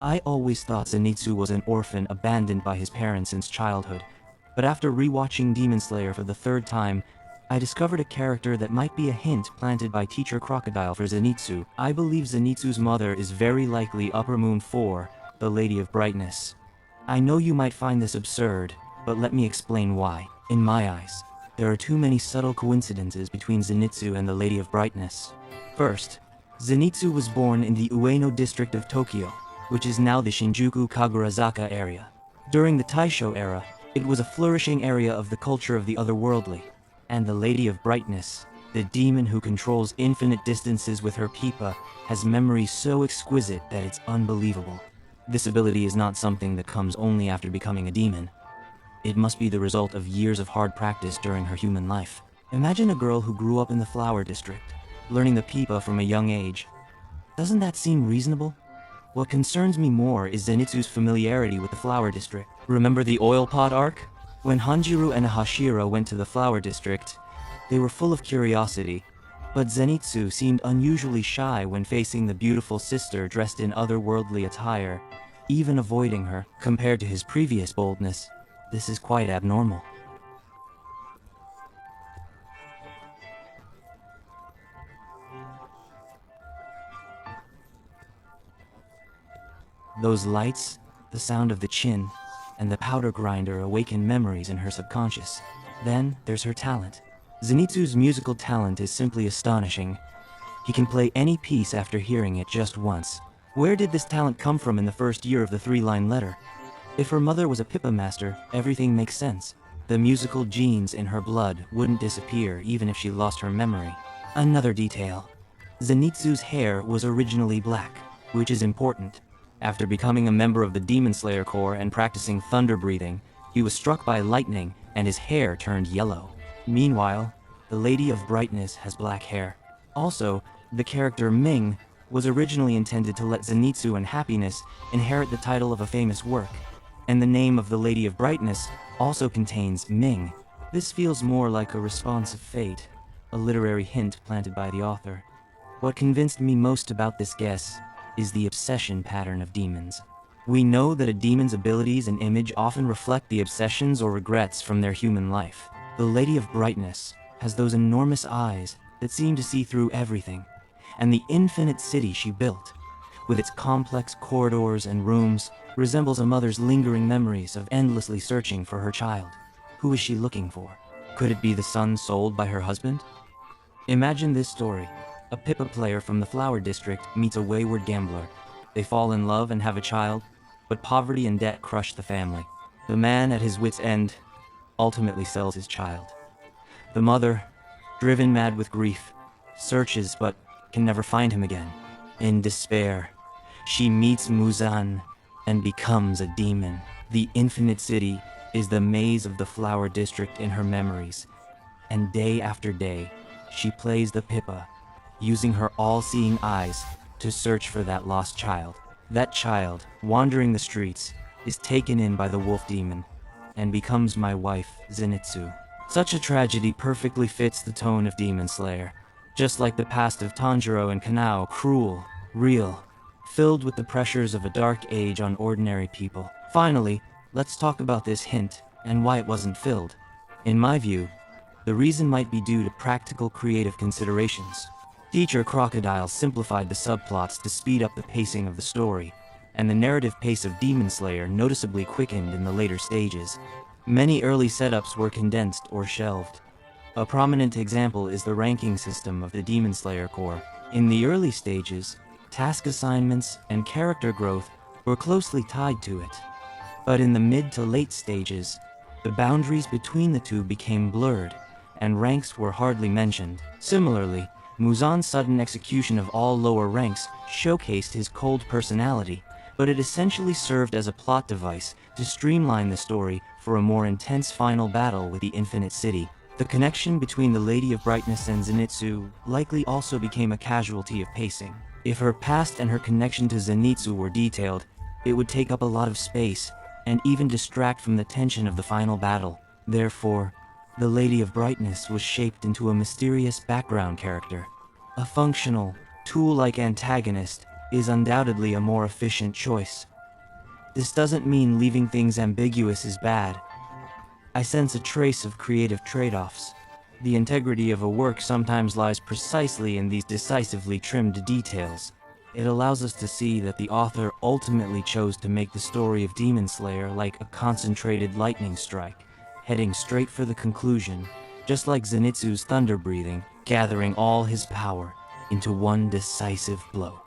I always thought Zenitsu was an orphan abandoned by his parents since childhood, but after rewatching Demon Slayer for the third time, I discovered a character that might be a hint planted by Teacher Crocodile for Zenitsu. I believe Zenitsu's mother is very likely Upper Moon 4, the Lady of Brightness. I know you might find this absurd, but let me explain why. In my eyes, there are too many subtle coincidences between Zenitsu and the Lady of Brightness. First, Zenitsu was born in the Ueno district of Tokyo, which is now the Shinjuku Kagurazaka area. During the Taisho era, it was a flourishing area of the culture of the otherworldly, and the Lady of Brightness, the demon who controls infinite distances with her pipa, has memories so exquisite that it's unbelievable. This ability is not something that comes only after becoming a demon. It must be the result of years of hard practice during her human life. Imagine a girl who grew up in the flower district, learning the pipa from a young age. Doesn't that seem reasonable? What concerns me more is Zenitsu's familiarity with the flower district. Remember the oil pot arc? When Hanjiru and Hashira went to the flower district, they were full of curiosity, but Zenitsu seemed unusually shy when facing the beautiful sister dressed in otherworldly attire, even avoiding her. Compared to his previous boldness, this is quite abnormal. Those lights, the sound of the chin, and the powder grinder awaken memories in her subconscious. Then there's her talent. Zenitsu's musical talent is simply astonishing. He can play any piece after hearing it just once. Where did this talent come from in the first year of the three-line letter? If her mother was a pipa master, everything makes sense. The musical genes in her blood wouldn't disappear even if she lost her memory. Another detail. Zenitsu's hair was originally black, which is important. After becoming a member of the Demon Slayer Corps and practicing thunder breathing, he was struck by lightning and his hair turned yellow. Meanwhile, the Lady of Brightness has black hair. Also, the character Ming was originally intended to let Zenitsu and Happiness inherit the title of a famous work, and the name of the Lady of Brightness also contains Ming. This feels more like a response of fate, a literary hint planted by the author. What convinced me most about this guess is the obsession pattern of demons. We know that a demon's abilities and image often reflect the obsessions or regrets from their human life. The Lady of Brightness has those enormous eyes that seem to see through everything, and the infinite city she built, with its complex corridors and rooms, resembles a mother's lingering memories of endlessly searching for her child. Who is she looking for? Could it be the son sold by her husband? Imagine this story. A pipa player from the flower district meets a wayward gambler. They fall in love and have a child, but poverty and debt crush the family. The man, at his wit's end, ultimately sells his child. The mother, driven mad with grief, searches but can never find him again. In despair, she meets Muzan and becomes a demon. The infinite city is the maze of the flower district in her memories, and day after day, she plays the pipa, using her all-seeing eyes to search for that lost child. That child, wandering the streets, is taken in by the wolf demon and becomes my wife, Zenitsu. Such a tragedy perfectly fits the tone of Demon Slayer, just like the past of Tanjiro and Kanao, cruel, real, filled with the pressures of a dark age on ordinary people. Finally, let's talk about this hint and why it wasn't filled. In my view, the reason might be due to practical creative considerations. Teacher Crocodile simplified the subplots to speed up the pacing of the story, and the narrative pace of Demon Slayer noticeably quickened in the later stages. Many early setups were condensed or shelved. A prominent example is the ranking system of the Demon Slayer Corps. In the early stages, task assignments and character growth were closely tied to it. But in the mid to late stages, the boundaries between the two became blurred, and ranks were hardly mentioned. Similarly, Muzan's sudden execution of all lower ranks showcased his cold personality, but it essentially served as a plot device to streamline the story for a more intense final battle with the Infinite City. The connection between the Lady of Brightness and Zenitsu likely also became a casualty of pacing. If her past and her connection to Zenitsu were detailed, it would take up a lot of space and even distract from the tension of the final battle. Therefore, the Lady of Brightness was shaped into a mysterious background character. A functional, tool-like antagonist is undoubtedly a more efficient choice. This doesn't mean leaving things ambiguous is bad. I sense a trace of creative trade-offs. The integrity of a work sometimes lies precisely in these decisively trimmed details. It allows us to see that the author ultimately chose to make the story of Demon Slayer like a concentrated lightning strike, heading straight for the conclusion, just like Zenitsu's thunder breathing, gathering all his power into one decisive blow.